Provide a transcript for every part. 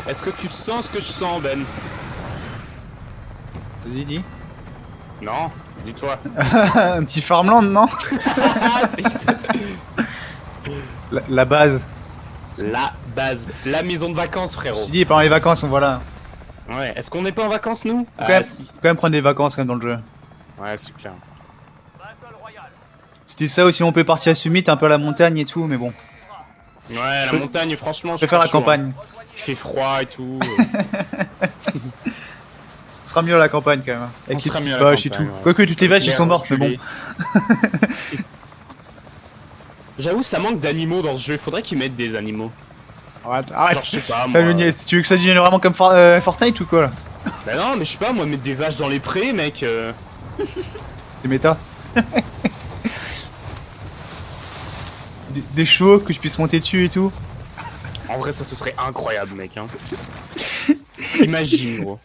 Est-ce que tu sens ce que je sens, Ben? Vas-y, dis. Non, dis-toi. Un petit farmland, non? Ah, si, La base. la base, la maison de vacances, Je frérot. te dis, pendant les vacances, on voit là. Ouais, est-ce qu'on n'est pas en vacances, nous? Faut quand même prendre des vacances quand même dans le jeu. Ouais, c'est clair. C'était ça aussi, on peut partir à Summit, un peu à la montagne et tout, mais bon. Ouais, la montagne, franchement, Je préfère la chaud, campagne. hein. Il fait froid et tout. Ce sera mieux à la campagne quand même. On Avec les sera petites mieux à la vaches et tout. campagne, ouais. Quoique toutes les vaches, ils sont mortes, mais bon. J'avoue, ça manque d'animaux dans ce jeu. Il faudrait qu'ils mettent des animaux. Arrête, Genre, arrête. je sais pas, Ça moi. veut dire- si tu veux que ça devienne vraiment comme Fortnite ou quoi là? Bah non, mais je sais pas, moi, mettre des vaches dans les prés, mec. Des méta. Des chevaux que je puisse monter dessus et tout. En vrai, ça, ce serait incroyable, mec. Hein. Imagine, gros.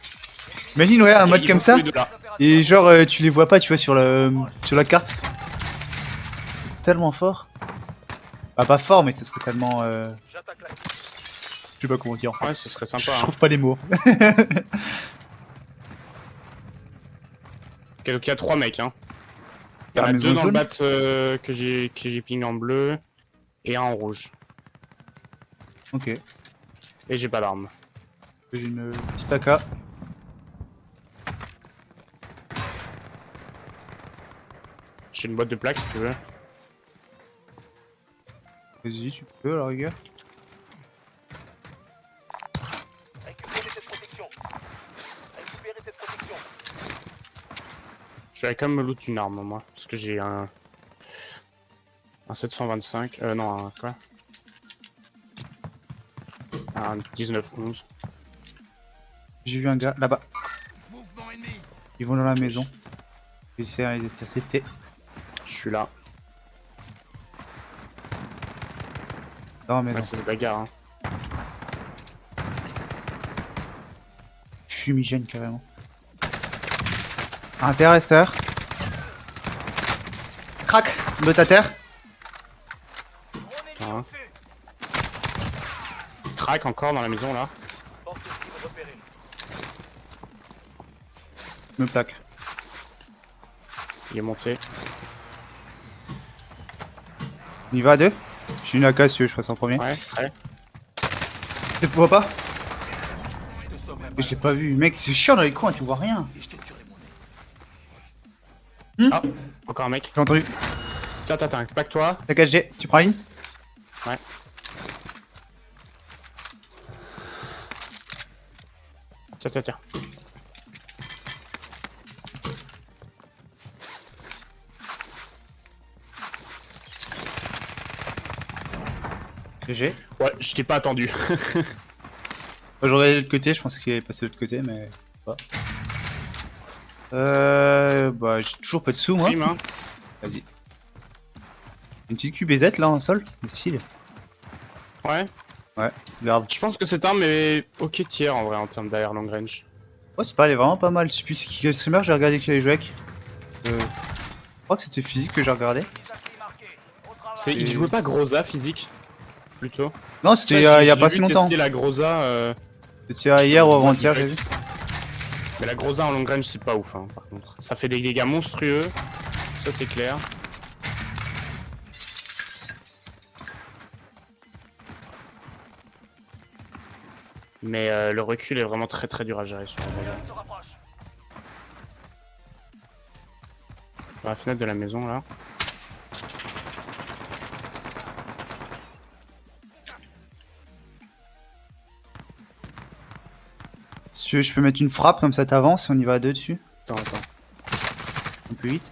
Imagine, ouais, un mode Ils comme vont ça. tous les deux là. Et genre, tu les vois pas, tu vois, sur la carte. C'est tellement fort. Bah, pas fort, mais ce serait tellement. Je sais pas comment dire. Ouais, ce serait Je sympa. Hein. trouve pas les mots. Ok, donc il y a 3 mecs, hein. Il y en La a maison 2 dans le jaune. bat que j'ai ping en bleu et un en rouge. Ok. Et j'ai pas d'arme. J'ai une petite AK. J'ai une boîte de plaques si tu veux. Vas-y, tu peux à la rigueur. Récupérez cette protection. Récupérez cette protection. Je vais quand même me loot une arme, moi. Parce que j'ai un 725. Non, un quoi? Un 1911. J'ai vu un gars là-bas. Ils vont dans la maison. J'essaie de les intercepter. Je suis là. Dans la Ouais, maison. ça se bagarre, hein. Fumigène carrément. Interresteur. Crac de ta terre. Hein. Crack encore dans la maison là. Force cible repérée. Me plaque. Il est monté. On y va à deux. J'ai une AK si tu veux, je passe en premier. Ouais, prêt. Tu le vois pas? Mais je l'ai pas vu, mec, c'est chiant dans les coins, tu vois rien. Ah, encore un mec. J'ai entendu. Tiens, back-toi. Ta 4G, tu prends la ligne? Ouais. Tiens. GG. Ouais, je t'ai pas attendu. Moi j'aurais de l'autre côté, je pense qu'il est passé de l'autre côté, mais pas. Bah j'ai toujours pas de sous moi. Prime, hein. Vas-y. Une petite QBZ là en sol, le style. Ouais. Ouais, regarde. Je pense que cette arme est ok tiers en vrai en termes d'AR long range. Ouais, c'est pas, elle est vraiment pas mal. Je sais plus quel streamer j'ai regardé qui avait joué avec. Je crois que c'était physique que j'ai regardé. Il jouait pas Groza physique plutôt. Non, c'était il y a pas si longtemps. C'était la Groza. C'était hier ou avant-hier, j'ai vu. Mais la Groza en long range c'est pas ouf hein, par contre. Ça fait des dégâts monstrueux. Ça c'est clair. Mais le recul est vraiment très dur à gérer sur la Groza. Dans la fenêtre de la maison là. Si tu veux, je peux mettre une frappe comme ça t'avances et on y va à deux dessus. Attends. Un peu vite.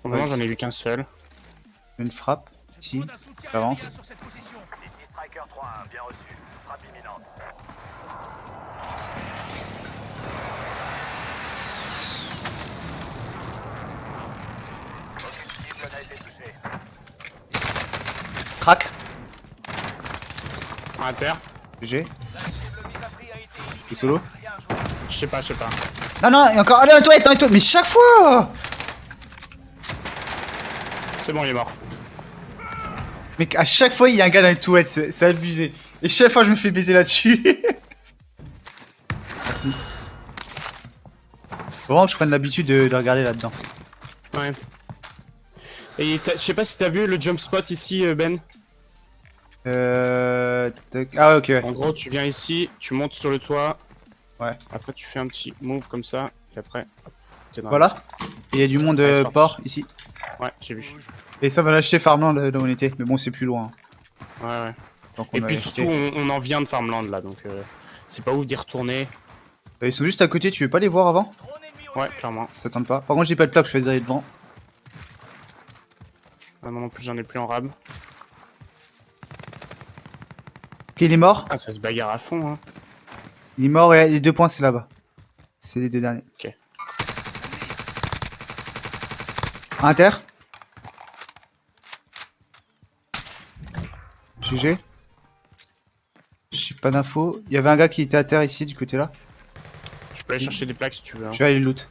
Pour le moment j'en ai vu qu'un seul. Une frappe. Ici. J'avance. Ici Striker 3-1, bien reçu. Frappe imminente. Aucune cible n'a été touchée. Crac. À terre. GG. Et solo. Je sais pas. Non, non, et encore. Allez, dans les toilettes. Mais chaque fois. C'est bon, il est mort. Mec, à chaque fois, il y a un gars dans les toilettes, c'est abusé. Et chaque fois, je me fais baiser là-dessus. Merci. Faut vraiment que je prenne l'habitude de regarder là-dedans. Ouais. Et je sais pas si t'as vu le jump spot ici, Ben. Ah, ok, ouais. En gros, tu viens ici, tu montes sur le toit. Ouais. Après, tu fais un petit move comme ça. Et après, hop, t'es dans Voilà. Et il y a du monde Ouais, c'est parti. port ici. Ouais, j'ai vu. Et ça va l'acheter Farmland là où on était. Mais bon, c'est plus loin. Ouais, ouais. Donc on Et va puis l'acheter. surtout, on en vient de Farmland là, donc c'est pas ouf d'y retourner. Ils sont juste à côté, tu veux pas les voir avant? Ouais, clairement. Ça tente pas. Par contre, j'ai pas de plaque, je suis aller devant. Ah, moi non plus, j'en ai plus en rab. Ok, il est mort. Ah, ça se bagarre à fond, hein. Il est mort et les 2 points, c'est là-bas. C'est les 2 derniers. Ok. Inter. GG. J'ai pas d'infos. Il y avait un gars qui était à terre ici, du côté là. Tu peux aller chercher des plaques si tu veux. Hein. Je vais aller loot.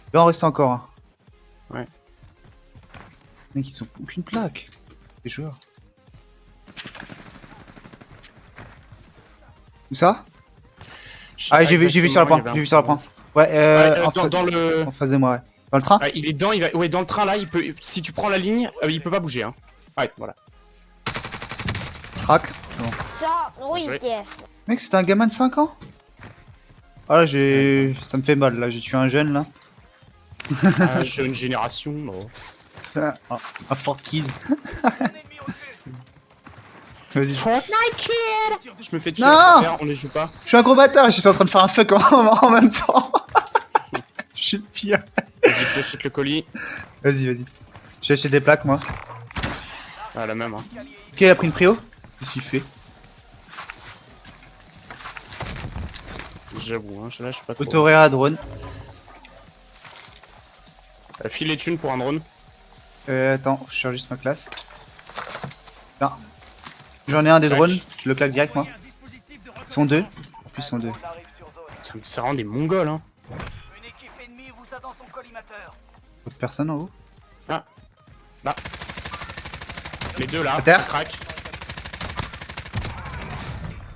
Il doit en rester encore un. Ouais. Mec, ils ont aucune plaque. Les joueurs. Où ça? Je sais Ah, pas j'ai vu sur la exactement, point. il y avait J'ai un vu sur la point point. rouge. Ouais, Ouais, en, dans le... en face de moi, ouais. Dans le train? Ah, il est dedans, il va... Ouais, dans le train là, il peut... Si tu prends la ligne, il peut pas bouger, hein. Ouais, voilà. Crac. Bon. Mec, c'était un gamin de 5 ans? Ah, là, j'ai. Ça me fait mal, là. J'ai tué un jeune, là. Jeune génération, non. Un Fort Kid. Vas-y. Fortnite Kid. Je me fais tuer Non. à travers, on les joue pas. Je suis un gros bâtard, je suis en train de faire un fuck en même temps. Je suis le pire. Vas-y, j'achète le colis. Vas-y, vas-y. J'ai acheté des plaques, moi. Ah, la même, hein. Ok, il a pris une prio. Qu'est-ce qu'il fait? J'avoue, hein, je lâche pas trop. Autoréa drone. File les thunes pour un drone. Attends, je cherche juste ma classe. Non. J'en ai un des Clac. drones, je le claque direct, moi. Ils sont 2. En plus, ils sont 2. Ça rend des mongols, hein. Une équipe ennemie vous a dans son collimateur. Autre personne en haut. Là. Les deux là, À terre. ils craquent.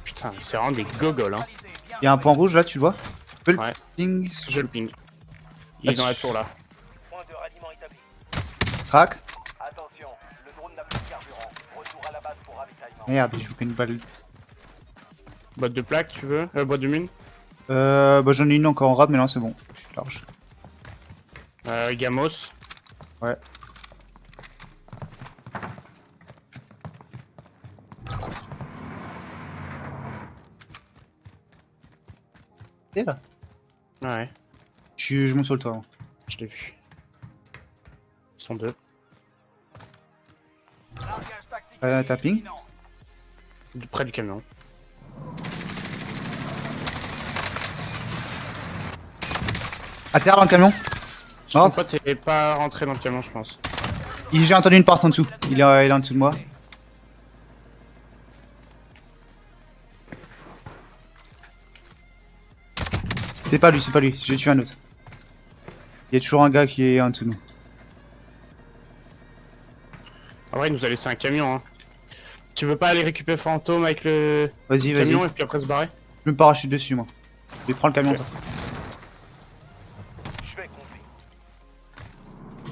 Putain, c'est vraiment des gogoles, hein. Il y a un point rouge là, tu le vois? Tu peux le Ouais. ping. Je le ping. Il est dans la tour là. Point de ralliement établi. Crac. Attention, le drone n'a plus de carburant. Retour à la base pour ravitaillement. Merde, j'ai loupé une balle. Boîte de plaques, tu veux boîte de mine. Bah j'en ai une encore en rab, mais là c'est bon. Je suis large. Gamos. Ouais. Et là. Ouais, Je monte sur le toit. Hein. je l'ai vu. Ils sont deux. Largage tactique Tapping. imminent. Près du camion. À terre dans le camion. Son Mort. pote est pas rentré dans le camion, je pense. J'ai entendu une porte en dessous. Il est en dessous de moi. C'est pas lui, j'ai tué un autre. Il y a toujours un gars qui est en dessous de nous. En vrai, il nous a laissé un camion, hein. Tu veux pas aller récupérer Fantôme avec le Vas-y, vas-y. camion et puis après se barrer? Je me parachute dessus, moi. Je prends le camion, Ok. toi. Je vais conduire.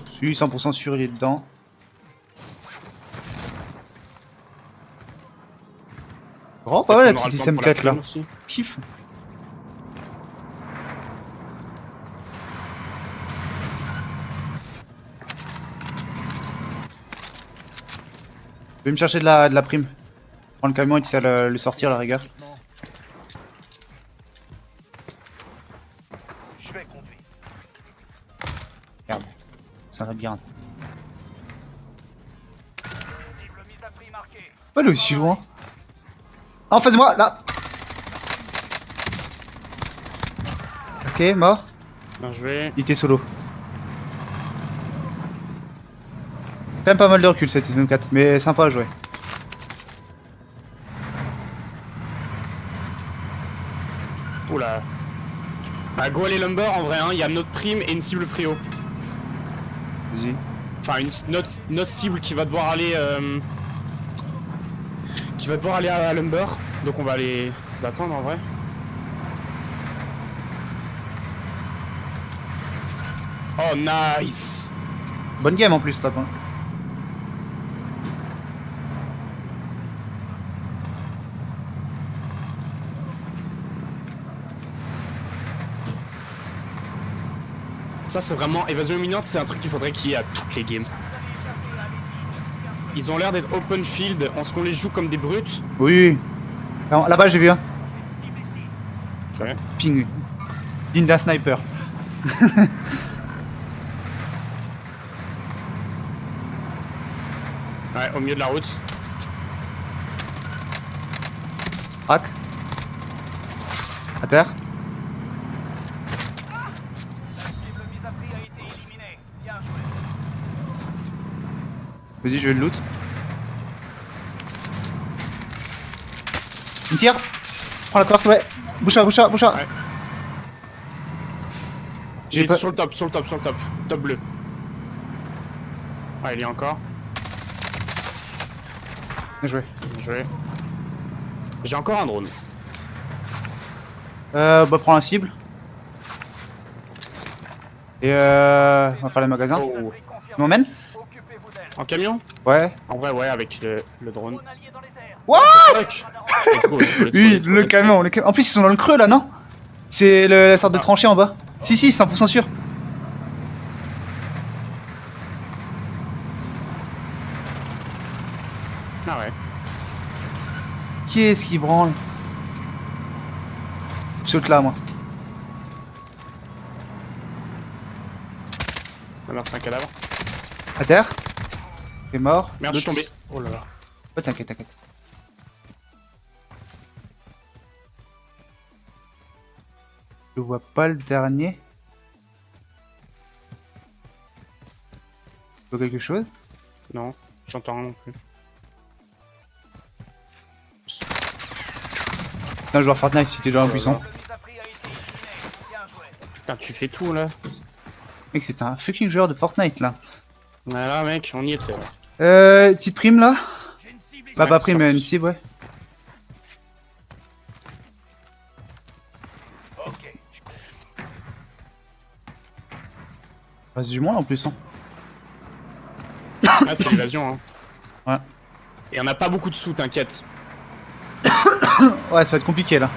Je suis 100% sûr, il est dedans. Vraiment pas mal la On aura petite le temps pour la SM4 là. prime aussi. Kiff. Je vais me chercher de la prime. Prends le camion et tu sais le sortir à la rigueur. Je vais conduire. Merde. C'est un labyrinthe. Cible mise à prix marquée. Pas le aussi loin. En face de moi, là. Ok, mort. Bien joué. Il était solo. Quand même pas mal de recul cette saison 4, mais sympa à jouer. Oula. Ah, go aller lumber en vrai, hein. Il y a notre prime et une cible prio. Vas-y. Enfin, notre cible qui va devoir aller. Qui va devoir aller à lumber. Donc on va les attendre en vrai. Oh, nice! Bonne game en plus, top. Hein. Ça, c'est vraiment. Évasion imminente, c'est un truc qu'il faudrait qu'il y ait à toutes les games. Ils ont l'air d'être open field. Est-ce qu'on les joue comme des brutes? Oui. Non, là-bas, j'ai vu un. Ouais. Ping. Digne d'un sniper. Ouais, au milieu de la route. Crac. À terre. Cible mise à prix a été éliminée. Bien joué. Vas-y, je vais le loot. Une tire. Prends la course, ouais. Bouche à, bouche à, bouche à. Ouais. J'ai Il est pas- sur le top, sur le top, sur le top. Top bleu. Ah, il y a encore. Bien joué. Bien joué. J'ai encore un drone. Bah, prends la cible. Et on va faire les magasins. Oh. Tu m'emmènes? Occupez-vous d'elle. En camion? Ouais. En vrai, ouais, avec le drone. Drone allié dans les airs. What? Fuck. Let's go, let's go, let's go, Oui, let's go, le let's go. camion, le camion. En plus, ils sont dans le creux là, non? C'est la sorte de tranchée en bas. Si, 100% sûr. Ah ouais. Qui est-ce qui branle? Je saute là, moi. Ah merde, c'est un cadavre. À terre. T'es mort. Merde, je suis L'autre- tombé. Oh là là. Oh, t'inquiète, t'inquiète. Je vois pas le dernier. Tu vois quelque chose? Non, j'entends rien non plus. C'est un joueur Fortnite si t'es joueur impuissant. Cible mise à prix a été éliminée. Bien joué. Putain, tu fais tout là. Mec, c'est un fucking joueur de Fortnite là. Voilà, mec, on y était là. Petite prime là? J'ai une cible ici. Bah, Ouais, pas c'est prime, mais parti. une cible, ouais. Ok. Passe du monde en plus, hein. Ah, c'est l'évasion, hein. Ouais. Et on a pas beaucoup de sous, t'inquiète. Ouais, ça va être compliqué là.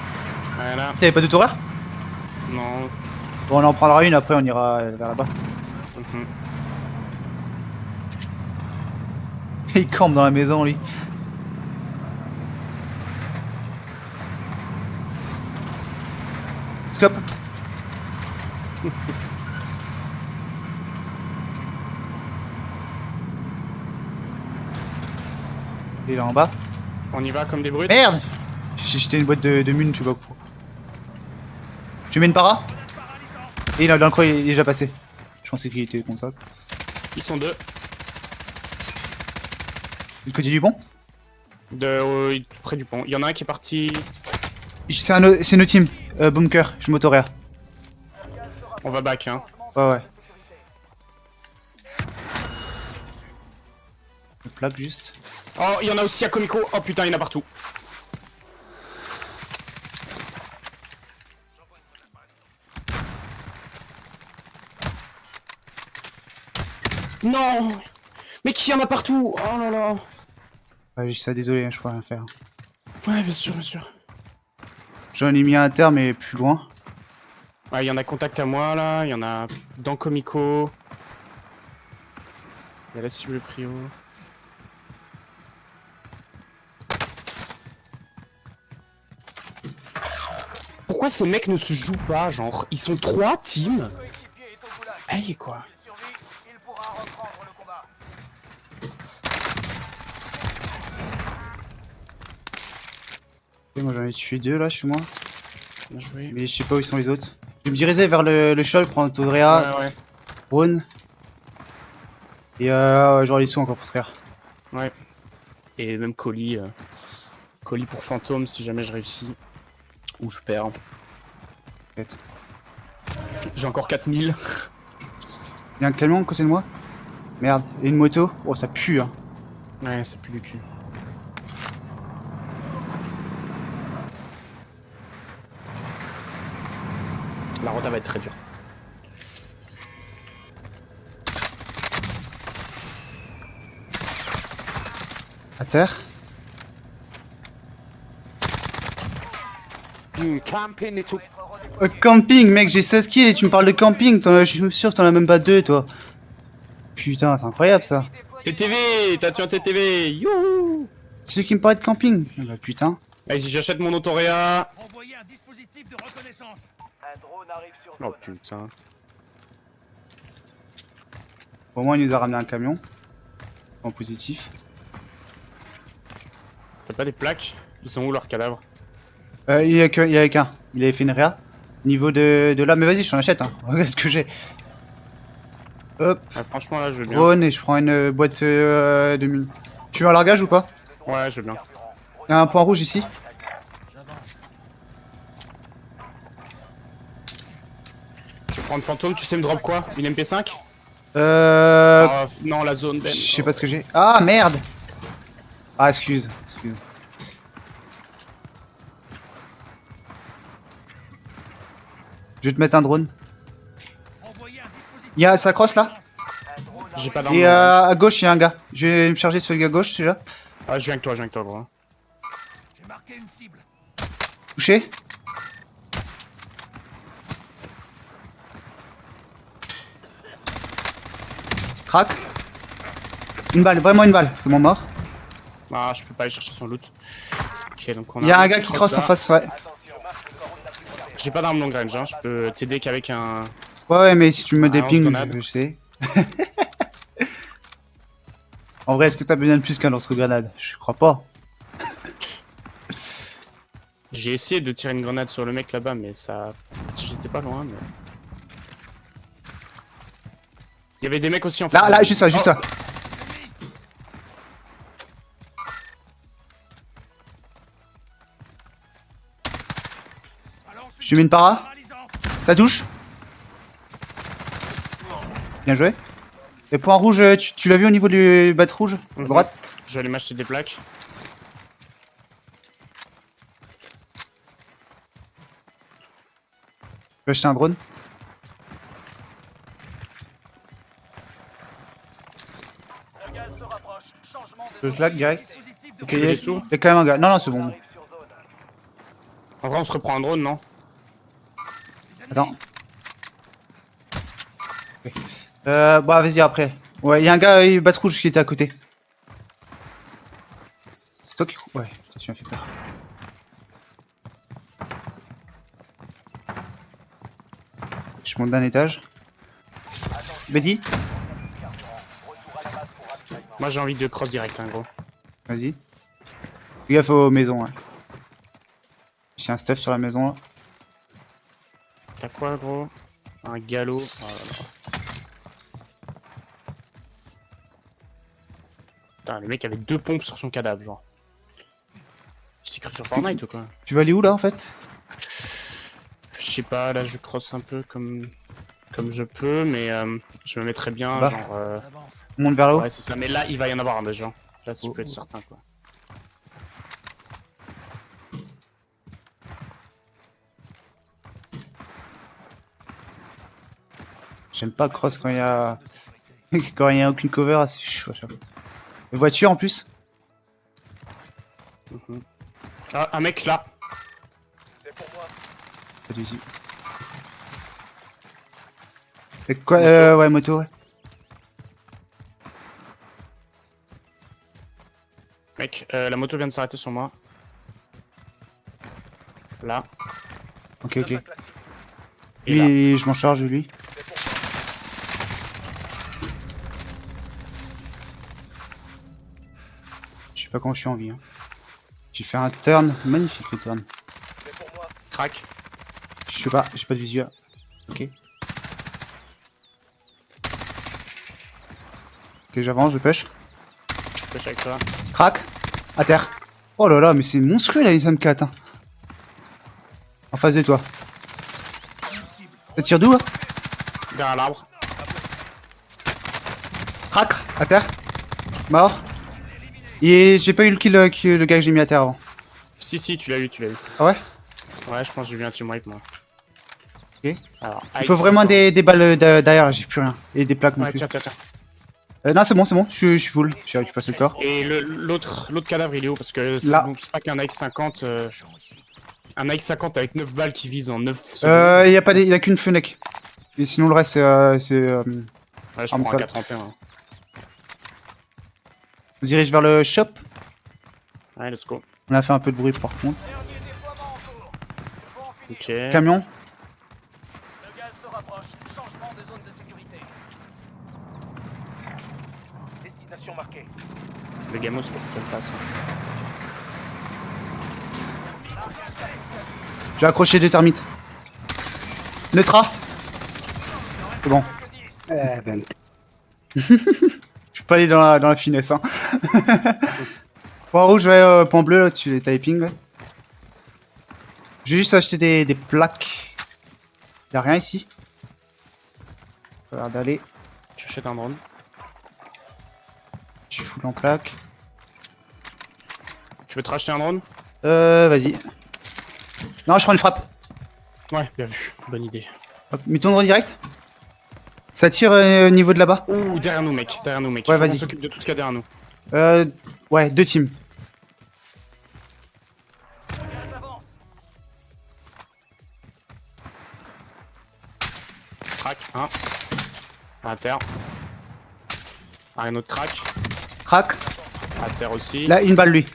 Voilà. T'avais pas de toureur? Non. Bon, on en prendra une, après on ira vers là-bas. Mhm. Il campe dans la maison, lui. Scope. Il est en bas. On y va comme des brutes. Merde! J'ai jeté une boîte de mune, je sais pas pourquoi. Tu mets une para? Et il est dans le creux, il est déjà passé. Je pensais qu'il était comme ça. Ils sont deux. Du côté du pont? Près du pont. Il y en a un qui est parti. C'est nos team. Bunker, je m'autoréa. On va back, hein. Ouais, ouais. Une plaque juste. Oh, il y en a aussi à Comico. Oh putain, il y en a partout. Non! Mais qui y en a partout? Oh là là! Ouais, j'ai ça, désolé, hein, je peux rien faire. Ouais, bien sûr, bien sûr. J'en ai mis un à terre, mais plus loin. Ouais, il y en a contact à moi là, il y en a dans Comico. Il y a la cible prio. Pourquoi ces mecs ne se jouent pas, genre? Ils sont 3 teams? Coéquipier est au goulag. Allez quoi. S'il survit, il pourra reprendre le combat. Et moi j'en ai tué deux là chez moi. Bien joué. Mais je sais pas où ils sont les autres. Je vais me diriger vers le shell, prendre Todrea, Ouais, ouais. Rhône. Et genre les sous encore pour se faire. Ouais. Et même colis. Colis pour fantôme si jamais je réussis. Ou je perds. Peut-être. J'ai encore 4000. Il y a un camion à côté de moi. Merde. Et une moto. Oh, ça pue, hein. Ouais, ça pue du cul. La rota va être très dure. À terre. Camping, mec, j'ai 16 kills et tu me parles de camping. Je suis sûr que t'en as même pas 2, toi. Putain, c'est incroyable ça. TTV, t'as tué un TTV. Youhou. C'est celui qui me parlait de camping. Ah bah putain. Vas-y, j'achète mon autoréa. Envoyez un dispositif de reconnaissance. Un drone arrive sur Oh zone. putain. Au moins, il nous a ramené un camion. En positif. T'as pas des plaques? Ils sont où leurs cadavres? Il y a qu'un. Il avait fait une réa. Niveau de là. Mais vas-y, je t'en achète. Hein. Regarde ce que j'ai. Hop. Ah, franchement, là, je veux bien. Drone et je prends une boîte de mine. Tu veux un largage ou pas? Ouais, je veux bien. Il y a un point rouge ici. J'avance. Je vais prendre fantôme, tu sais me drop quoi? Une MP5? Non, la zone Ben. Je sais pas ce que j'ai. Ah merde. Ah excuse. Je vais te mettre un drone. Envoyez un dispositif. Il y a ça cross là. J'ai pas d'arme. Et à gauche il y a un gars. Je vais me charger sur le gars gauche déjà. Ah, je viens avec toi, gros. J'ai marqué une cible. Touché. Crac. Une balle, vraiment une balle. C'est mon mort. Ah, je peux pas aller chercher son loot. Ok, donc on a. Il y a un gars qui cross en là. face, ouais. J'ai pas d'arme long range, hein. Je peux t'aider qu'avec un. Ouais, mais si tu me Ah, dépings, lance-grenade. je sais. En vrai, est-ce que t'as besoin de plus qu'un lance-grenade? Je crois pas. J'ai essayé de tirer une grenade sur le mec là-bas, mais ça. J'étais pas loin, mais. Il y avait des mecs aussi en face. Là, juste ça, juste ça. Balance Je mets une para. paralysant. Ça touche. Bien joué. Et point rouge, tu l'as vu au niveau du bat rouge? À Mhm. droite. Je vais aller m'acheter des plaques. Je vais acheter un drone. Le gaz se rapproche. Changement de Je zone. claque direct. Dispositif de Ok, veux il y a des sous quand même un gars. Non, non, c'est bon. Arrive sur zone. En vrai, on se reprend un drone, non? Attends. Ok. Bah, vas-y après. Ouais, il y a un gars, bat rouge qui était à côté. C'est toi qui. Ouais, toi tu m'as fait peur. Je monte d'un étage. Betty, Moi, j'ai envie de cross direct, hein, gros. vas-y. Fais gaffe aux maisons. Ouais. J'ai un stuff sur la maison là. T'as quoi, gros? Un galop. Oh là là. Putain, le mec avait 2 pompes sur son cadavre, genre. Il s'est cru sur Fortnite ou quoi? Tu vas aller où là en fait? Je sais pas, là je cross un peu comme je peux, mais je me mettrais bien, Bah. genre. J'avance. On monte vers là-haut. Ouais, c'est ça, mais là il va y en avoir un des gens. Là, tu Oh. peux être certain, quoi. J'aime pas cross quand il y a. Quand il y a aucune cover, c'est chaud à chaque fois. Les voitures en plus. Ah, un mec là. C'est pour moi. Pas de soucis. Et quoi? Moto. Ouais, moto, ouais. Mec, la moto vient de s'arrêter sur moi. Là. Ok, ok. Et là. Lui, je m'en charge de lui. Je sais pas comment je suis en vie. Hein. J'ai fait un turn. Magnifique le turn. C'est pour moi. Crac. Je sais pas, j'ai pas de visuel. Ok. Ok, j'avance, je pêche. Je pêche avec toi. Crac. À terre. Oh là là, mais c'est monstrueux la SM4. Hein. En face de toi. Ça tire d'où? Hein? Derrière l'arbre. Crac, à terre. Mort. Et j'ai pas eu le kill, le gars que j'ai mis à terre avant. Si, tu l'as eu, Ah ouais? Ouais, je pense que j'ai vu un team wipe, moi. Ok. Alors, Il faut vraiment des balles derrière, j'ai plus rien. Et des plaques non Ouais, plus. tiens. Non, c'est bon, je suis full. J'ai récupéré le corps. Et l'autre cadavre, il est où? Parce que Là. c'est pas qu'un AX50. Un AX50 avec 9 balles qui vise en 9 secondes. Il y a qu'une fenêtre. Et sinon, le reste, c'est. Ouais, je arme prends un sale. K31. On se dirige vers le shop. Ouais, let's go. On a fait un peu de bruit par contre. Ok. Camion. Le gaz se rapproche. Changement de zone de sécurité. Destination marquée. Le gamos, faut que ça le fasse. J'ai accroché 2 termites. Neutra. C'est bon. Je suis pas allé dans la finesse. Hein. Point rouge, ouais, point bleu, là, tu les typing. Ouais. J'ai juste acheté des plaques. Y'a rien ici. Regarde, allez. J'achète un drone. Je suis full en plaques. Tu veux te racheter un drone? Vas-y. Non, je prends une frappe. Ouais, bien vu. Bonne idée. Hop, mets ton drone direct. Ça tire au niveau de là-bas. Ouh, derrière nous, mec. Ouais, Faut qu'on vas-y. s'occupe de tout ce qu'il y a derrière nous. Ouais, 2 teams. Gaz avance. Crac, un. À terre. Un autre crack. Crac. À terre aussi. Là, une balle lui.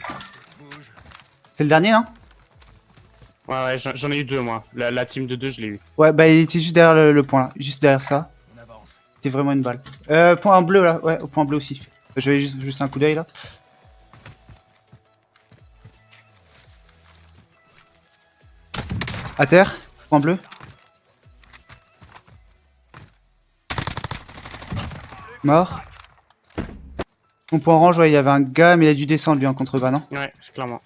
C'est le dernier, hein? Ouais, j'en ai eu 2, moi. La team de 2, je l'ai eu. Ouais, bah il était juste derrière le point là. Juste derrière ça. On avance. C'était vraiment une balle. Point bleu là. Ouais, au point bleu aussi. Je vais juste un coup d'œil là. À terre. Point bleu. Mort. Mon point orange, ouais, il y avait un gars, mais il a dû descendre lui en contrebas, non? Ouais, clairement.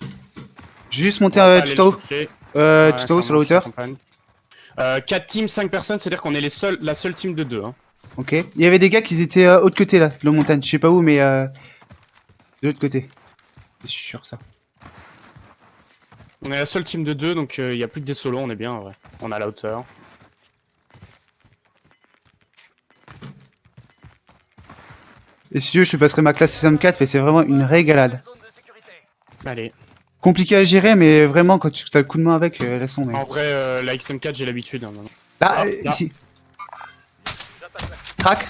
J'ai juste monté Allez tout en le haut. chercher. Tout en haut sur la hauteur. 4 teams, 5 personnes, c'est-à-dire qu'on est la seule team de 2. Hein. Ok. Il y avait des gars qui étaient autre côté là, de la montagne. Je sais pas où, mais de l'autre côté. C'est sûr ça. On est la seule team de 2, donc il n'y a plus que des solos, on est bien en vrai. On a la hauteur. Et si tu veux, je te passerai ma classe SM4, mais c'est vraiment une régalade. Zone de sécurité. Allez. Compliqué à gérer, mais vraiment, quand tu as le coup de main avec, laisse tomber. En vrai, la XM4, j'ai l'habitude. Hein, maintenant. Là, Ah, là. ici. Crac.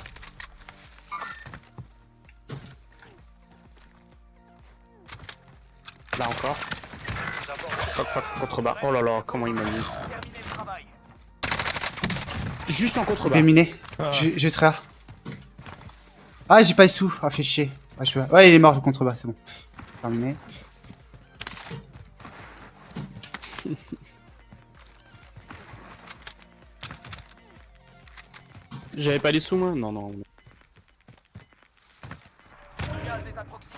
Là encore. Fuck, contrebas. Oh là là, comment il m'amuse. Terminez le travail. Juste en contrebas. Éliminé. Je serai là. Ah, j'ai pas les sous. Ah, fait chier. Ah, ouais, il est mort le contrebas, c'est bon. Terminé. J'avais pas les sous, moi? Non. Le gaz est à proximité.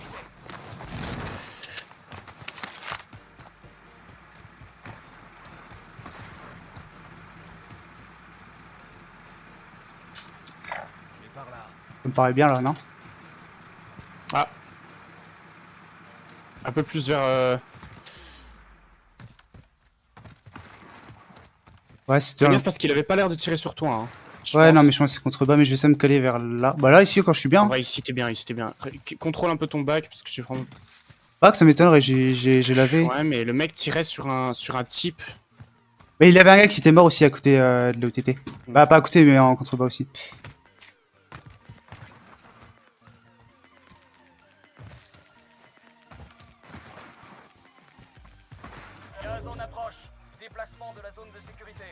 Je vais par là. Ça me paraît bien là, non? Ah. Un peu plus vers... Ouais, c'était Fais gaffe parce qu'il avait pas l'air de tirer sur toi. Hein. Ouais, non, mais je pense que c'est contrebas, mais je sais me caler vers là. Bah là, ici, quand je suis bien. En vrai, ici t'es bien. Contrôle un peu ton bac parce que j'ai vraiment... Pas que ça m'étonnerait, j'ai lavé. Ouais, mais le mec tirait sur un type. Mais il y avait un gars qui était mort aussi à côté de l'OTT. Bah, pas à côté, mais en contrebas aussi. Gaz en approche. Déplacement de la zone de sécurité.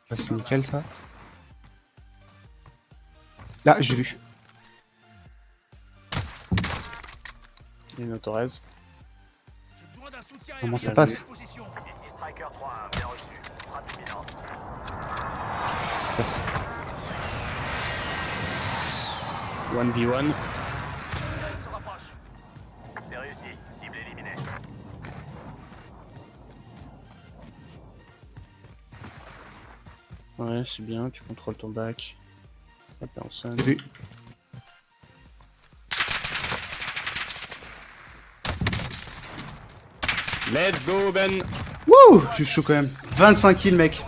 Bah, c'est nickel ça. Là, j'ai vu. Il y a une autorèse. J'ai besoin d'un soutien Comment ça aérien. passe? Position. Ici Striker 3, bien reçu. Frappe imminente. Passe. 1v1. Le gaz se rapproche. C'est réussi. Cible éliminée. Ouais, c'est bien, tu contrôles ton bac. La personne. J'ai vu. Let's go, Ben! Wouh! Je suis chaud quand même. 25 kills, mec.